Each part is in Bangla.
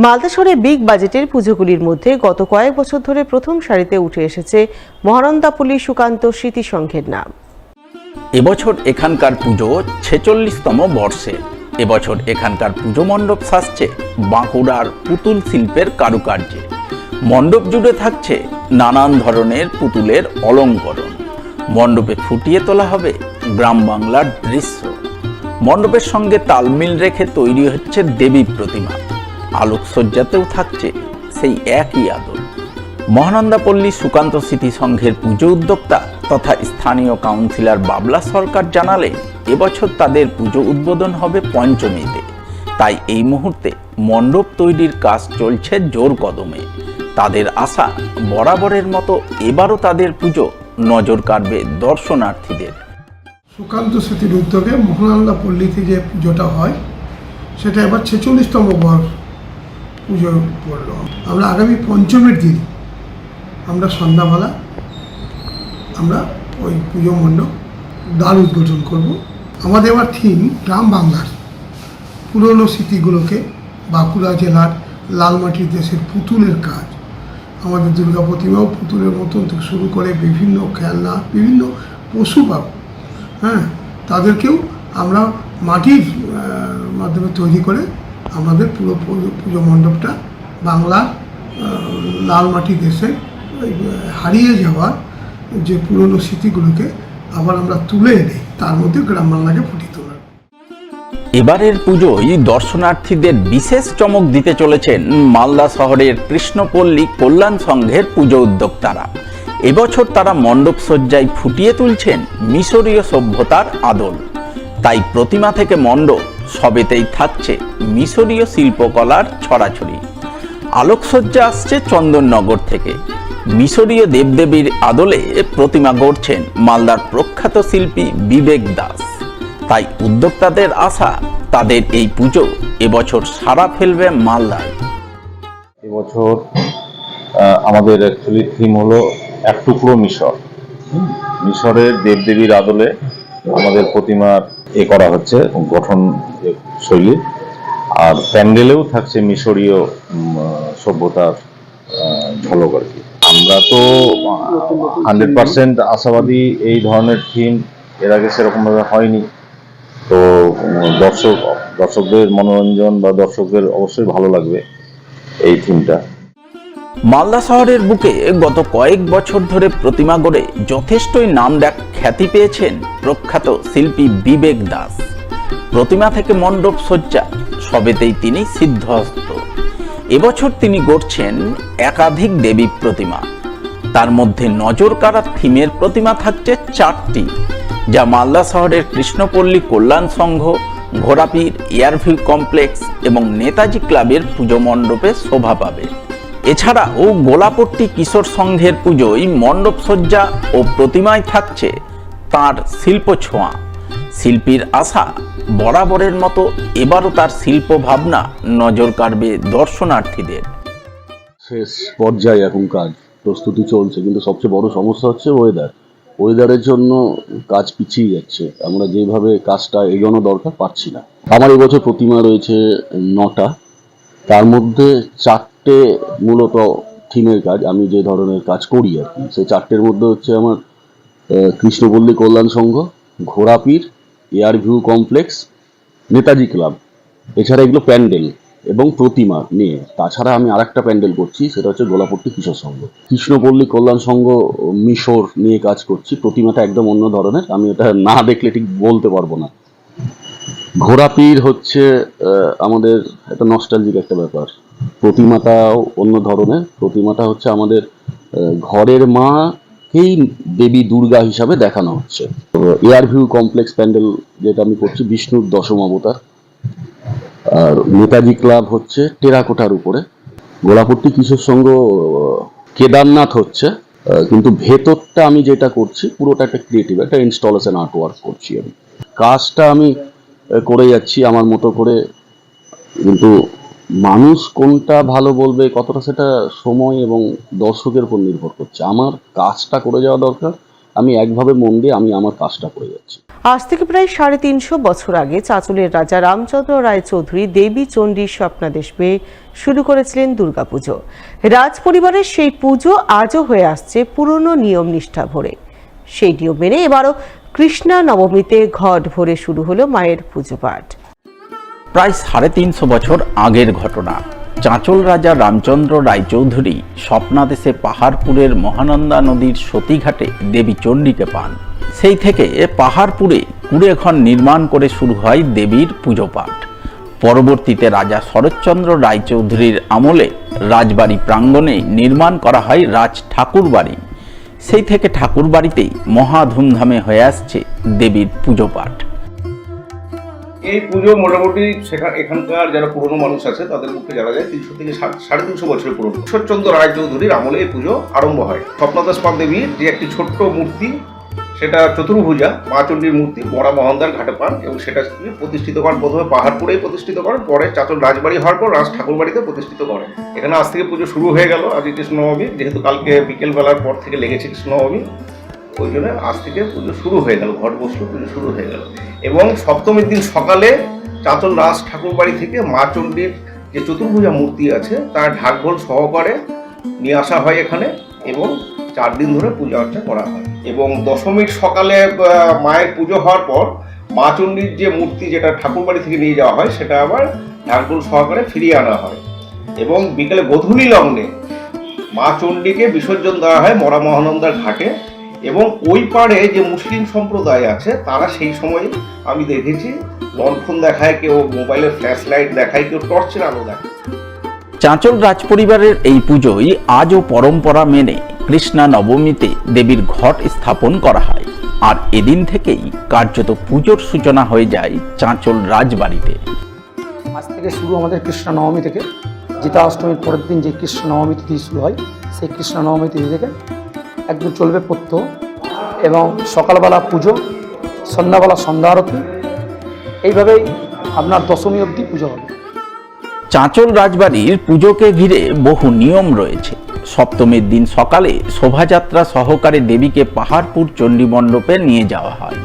মালদা শহরে বিগ বাজেটের পুজোগুলির মধ্যে গত কয়েক বছর ধরে প্রথম সারিতে উঠে এসেছে মহানন্দাপল্লী সুকান্ত স্মৃতি সংঘের নাম। এবছর এখানকার পুজো ৪৬তম বর্ষে। এবছর এখানকার পুজো মণ্ডপ সাজছে বাঁকুড়ার পুতুল শিল্পের কারুকার্যে। মণ্ডপ জুড়ে থাকছে নানান ধরনের পুতুলের অলঙ্করণ। মণ্ডপে ফুটিয়ে তোলা হবে গ্রাম বাংলার দৃশ্য। মণ্ডপের সঙ্গে তালমিল রেখে তৈরি হচ্ছে দেবী প্রতিমা। আলোকসজ্জাতেও থাকছে সেই একই আদল। মহানন্দাপল্লী সুকান্ত স্মৃতি সংঘের পুজো উদ্যোক্তা তথা স্থানীয় কাউন্সিলর বাবলা সরকার জানালে এবছর তাদের পুজো উদ্বোধন হবে পঞ্চমীতে। তাই এই মুহূর্তে মণ্ডপ তৈরির কাজ চলছে জোর কদমে। তাদের আশা বরাবরের মতো এবারও তাদের পুজো নজর কাড়বে দর্শনার্থীদের। সুকান্ত স্মৃতির উদ্যোগে মহানন্দাপল্লীতে যে পুজোটা হয় সেটা এবার ৪৬তম পুজো পড়ল। আমরা আগামী পঞ্চমীর দিন আমরা সন্ধ্যাবেলা আমরা ওই পুজো মণ্ডপ দ্বার উদ্বোধন করব। আমাদের এবার থিম গ্রাম বাংলার পুরনো স্মৃতিগুলোকে, বাঁকুড়া জেলার লালমাটির দেশের পুতুলের কাজ, আমাদের দুর্গা প্রতিমাও পুতুলের মতন থেকে শুরু করে বিভিন্ন খেলনা, বিভিন্ন পশু পাব, তাদেরকেও আমরা মাটির মাধ্যমে তৈরি করে আমাদের পুরো পুজো মণ্ডপটা বাংলার লাল মাটি দেশের হারিয়ে যাওয়ার যে পুরনো স্মৃতিগুলোকে আবার আমরা তুলে এনে তার মধ্যে গ্রাম বাংলাকে ফুটিয়ে তোলার। এবারের পুজোয় দর্শনার্থীদের বিশেষ চমক দিতে চলেছেন মালদা শহরের কৃষ্ণপল্লী কল্যাণ সংঘের পুজো উদ্যোক্তারা। এবছর তারা মণ্ডপ সজ্জায় ফুটিয়ে তুলছেন মিশরীয় সভ্যতার আদল। তাই প্রতিমা থেকে মণ্ডপ সবেতেই থাকছে মিশরীয় শিল্পকলার ছড়াছড়ি। আলোকসজ্জা আসছে চন্দননগর থেকে। মিশরীয় দেবদেবীর আদলে প্রতিমা গড়ছেন মালদার প্রখ্যাত শিল্পী বিবেক দাস। তাই উদ্যোক্তাদের আশা তাদের এই পুজো এবছর সাড়া ফেলবে মালদায়। এবছর আমাদের অ্যাকচুয়ালি থিম হলো এক টুকরো মিশর। মিশরের দেবদেবীর আদলে আমাদের প্রতিমার করা হচ্ছে গঠন শৈলী, আর প্যান্ডেলেও থাকছে মিশরীয় সভ্যতার ঝলক আর কি। আমরা তো 100% আশাবাদী এই ধরনের থিম এর আগে সেরকমভাবে হয়নি। তো দর্শকদের মনোরঞ্জন বা দর্শকদের অবশ্যই ভালো লাগবে এই থিমটা। মালদা শহরের বুকে গত কয়েক বছর ধরে প্রতিমা গড়ে যথেষ্টই নামডাক খ্যাতি পেয়েছেন প্রখ্যাত শিল্পী বিবেক দাস। প্রতিমা থেকে মণ্ডপ সজ্জা সবেতেই তিনি সিদ্ধহস্ত। এবছর তিনি গড়ছেন একাধিক দেবী প্রতিমা। তার মধ্যে নজর কাড়া থিমের প্রতিমা থাকছে 4টি, যা মালদা শহরের কৃষ্ণপল্লী কল্যাণ সংঘ, ঘোড়াপীর এয়ারভিউ কমপ্লেক্স এবং নেতাজি ক্লাবের পুজো মণ্ডপে শোভা পাবে। এছাড়াও গোলাপট্টি কিশোর সংঘের পুজোয় মণ্ডপ সজ্জা ও প্রতিমায় থাকছে তার শিল্প ছোঁয়া। শিল্পীর আশা বরাবরের মতো এবারও তার শিল্প ভাবনা নজর কাড়বে দর্শনার্থীদের। শেষ পর্যায়ে এখন কাজ প্রস্তুতি চলছে, কিন্তু সবচেয়ে বড় সমস্যা হচ্ছে ওয়েদারের জন্য কাজ পিছিয়ে যাচ্ছে। আমরা যেভাবে কাজটা এগোনো দরকার পাচ্ছি না। আমার এবছর প্রতিমা রয়েছে 9টা, তার মধ্যে 4টে মূলত থিমের কাজ। আমি যে ধরনের কাজ করি আর কি, সেই 4টের মধ্যে হচ্ছে আমার Krishnapalli Kalyan Sangha, Ghorapir, air view complex, Netaji club. এছাড়া এগুলো প্যান্ডেল এবং প্রতিমা নিয়ে। তাছাড়া আমি আরেকটা প্যান্ডেল করছি, সেটা হচ্ছে গোলাপট্টি কিশোর সংঘ। কৃষ্ণপল্লী কল্যাণ সংঘ মিশর নিয়ে কাজ করছি। প্রতিমাটা একদম অন্য ধরনের, আমি এটা না দেখলে ঠিক বলতে পারবো না। ঘোড়াপীর হচ্ছে আমাদের একটা নস্টালজিক একটা ব্যাপার। প্রতিমাটাও অন্য ধরনের। প্রতিমাটা হচ্ছে আমাদের ঘরের মাকেই দেবী দুর্গা হিসাবে দেখানো হচ্ছে। এয়ারভিউ কমপ্লেক্স প্যান্ডেল যেটা আমি করছি বিষ্ণুর দশম অবতার। আর নেতাজি ক্লাব হচ্ছে টেরাকোটার উপরে। গোলাপট্টি কিশোর সংঘ কেদারনাথ হচ্ছে, কিন্তু ভেতরটা আমি যেটা করছি পুরোটা একটা ক্রিয়েটিভ, একটা ইনস্টলেশন আর্ট ওয়ার্ক করছি। আমি কাজটা আমি করে যাচ্ছি আমার মতো করে, কিন্তু মানুষ কোনটা ভালো বলবে কতটা সেটা সময় এবং দর্শকের উপর নির্ভর করছে। আমার কাজটা করে যাওয়া দরকার, আমি একভাবে মন দিয়ে আমি আমার কাজটা করে যাচ্ছি। আজ থেকে প্রায় 350 বছর আগে চাঁচলের রাজা রামচন্দ্র রায় চৌধুরী দেবী চণ্ডীর স্বপ্নাদেশ পেয়ে শুরু করেছিলেন দুর্গাপুজো। রাজ পরিবারের সেই পুজো আজও হয়ে আসছে পুরনো নিয়ম নিষ্ঠা ভরে। সেই নিয়ম মেনে এবারও কৃষ্ণা নবমীতে ঘট ভরে শুরু হলো মায়ের পুজো পাঠ। প্রায় 350 বছর আগের ঘটনা। চাঁচল রাজা রামচন্দ্র রায়চৌধুরী স্বপ্নাদেশে পাহাড়পুরের মহানন্দা নদীর সতীঘাটে দেবী চণ্ডীকে পান। সেই থেকে পাহাড়পুরে কুড়েঘর নির্মাণ করে শুরু হয় দেবীর পুজো পাঠ। পরবর্তীতে রাজা শরৎচন্দ্র রায়চৌধুরীর আমলে রাজবাড়ি প্রাঙ্গণে নির্মাণ করা হয় রাজ ঠাকুরবাড়ি। সেই থেকে ঠাকুরবাড়িতেই মহা ধুমধামে হয়ে আসছে দেবীর পুজো পাঠ। এই পুজো মোটামুটি এখানকার যারা পুরনো মানুষ আছে তাদের মুখে জানা যায় 300 থেকে 350 বছরের পুরনো। শরৎচন্দ্র রায়চৌধুরীর আমলে এই পুজো আরম্ভ হয়। স্বপ্নাদেশ পান দেবীর যে একটি ছোট্ট মূর্তি, সেটা চতুর্ভুজা মা চণ্ডীর মূর্তি বড়া মহানন্দার ঘাটে পান এবং সেটা প্রতিষ্ঠিত করেন প্রথমে পাহাড়পুরেই প্রতিষ্ঠিত করেন, পরে চাঁচল রাজবাড়ি হওয়ার পর রাজ ঠাকুরবাড়িতে প্রতিষ্ঠিত করেন। এখানে আজ থেকে পুজো শুরু হয়ে গেল। আজকে কৃষ্ণ নবমী, যেহেতু কালকে বিকেলবেলার পর থেকে লেগেছে কৃষ্ণ নবমী, ওই জন্য আজ থেকে পুজো শুরু হয়ে গেল, ঘট বসলো, পুজো শুরু হয়ে গেল। এবং সপ্তমীর দিন সকালে চাঁচল রাজ ঠাকুরবাড়ি থেকে মা চণ্ডীর যে চতুর্ভুজা মূর্তি আছে তার ঢাকঢোল সহকারে নিয়ে আসা হয় এখানে এবং 4 দিন ধরে পূজা অর্চনা করা হয়। এবং দশমীর সকালে মায়ের পুজো হওয়ার পর মা চণ্ডীর যে মূর্তি যেটা ঠাকুরবাড়ি থেকে নিয়ে যাওয়া হয় সেটা আবার ঢাকঢোল সহকারে ফিরিয়ে আনা হয় এবং বিকেলে গোধূলি লগ্নে মা চণ্ডীকে বিসর্জন দেওয়া হয় মরা মহানন্দার ঘাটে। এবং ওই পাড়ে যে মুসলিম সম্প্রদায় আছে তারা সেই সময় আমি দেখেছি লণ্ঠন দেখায়, কেউ মোবাইলের ফ্ল্যাশ লাইট দেখায়, কেউ টর্চের আলো দেখায়। চাঁচল রাজপরিবারের এই পুজোই আজও পরম্পরা মেনে কৃষ্ণা নবমীতে দেবীর ঘট স্থাপন করা হয়। আর এদিন থেকেই কার্যত পুজোর সূচনা হয়ে যায় চাঁচল রাজবাড়িতে। আজ থেকে শুরু আমাদের কৃষ্ণা নবমী থেকে, জিতা অষ্টমীর পরের দিন যে কৃষ্ণ নবমী তিথি শুরু হয়, সেই কৃষ্ণ নবমী তিথি থেকে একদম চলবে প্রত্যহ। এবং সকালবেলা পুজো, সন্ধ্যাবেলা সন্ধ্যা আরতি, এইভাবেই আপনার দশমী অবধি পুজো হবে। চাঁচল রাজবাড়ির পুজোকে ঘিরে বহু নিয়ম রয়েছে। সপ্তমীর দিন সকালে শোভাযাত্রা সহকারে দেবীকে পাহাড়পুর চণ্ডী মণ্ডপে নিয়ে যাওয়া হয়।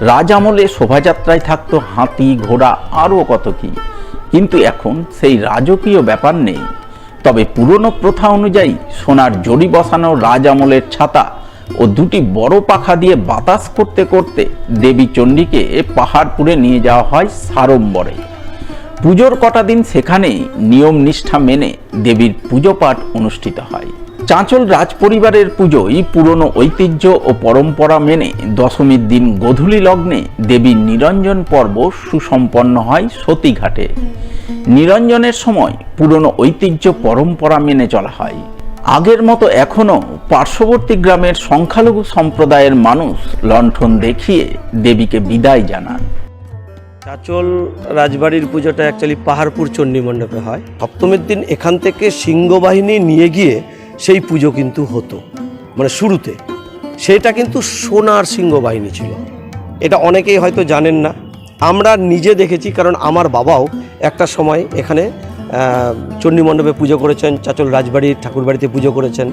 রাজ আমলে শোভাযাত্রায় থাকতো হাতি, ঘোড়া, আরও কত কি। কিন্তু এখন সেই রাজকীয় ব্যাপার নেই। তবে পুরনো প্রথা অনুযায়ী সোনার জড়ি বসানো রাজ আমলের ছাতা ও 2টি বড় পাখা দিয়ে বাতাস করতে করতে দেবী চণ্ডীকে পাহাড়পুরে নিয়ে যাওয়া হয় সাড়ম্বরে। পুজোর কটা দিন সেখানেই নিয়ম নিষ্ঠা মেনে দেবীর পুজো পাঠ অনুষ্ঠিত হয়। চাঁচল রাজপরিবারের পুজোই পুরনো ঐতিহ্য ও পরম্পরা মেনে দশমীর দিন গোধূলি লগ্নে দেবীর নিরঞ্জন পর্ব সুসম্পন্ন হয় সতীঘাটে। নিরঞ্জনের সময় পুরনো ঐতিহ্য পরম্পরা মেনে চলা হয়। আগের মতো এখনও পার্শ্ববর্তী গ্রামের সংখ্যালঘু সম্প্রদায়ের মানুষ লণ্ঠন দেখিয়ে দেবীকে বিদায় জানান। চাঁচল রাজবাড়ির পুজোটা অ্যাকচুয়ালি পাহাড়পুর চণ্ডী মণ্ডপে হয়। সপ্তমীর দিন এখান থেকে সিংহবাহিনী নিয়ে গিয়ে সেই পুজো কিন্তু হতো, মানে শুরুতে সেটা কিন্তু সোনার সিংহবাহিনী ছিল। এটা অনেকেই হয়তো জানেন না, আমরা নিজে দেখেছি, কারণ আমার বাবাও একটা সময় এখানে চণ্ডী মণ্ডপে পুজো করেছেন, চাঁচল রাজবাড়ির ঠাকুরবাড়িতে পুজো করেছেন।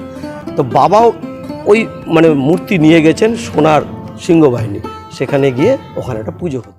তো বাবাও ওই মূর্তি নিয়ে গেছেন সোনার সিংহবাহিনী, সেখানে গিয়ে ওখানে একটা পুজো হতো।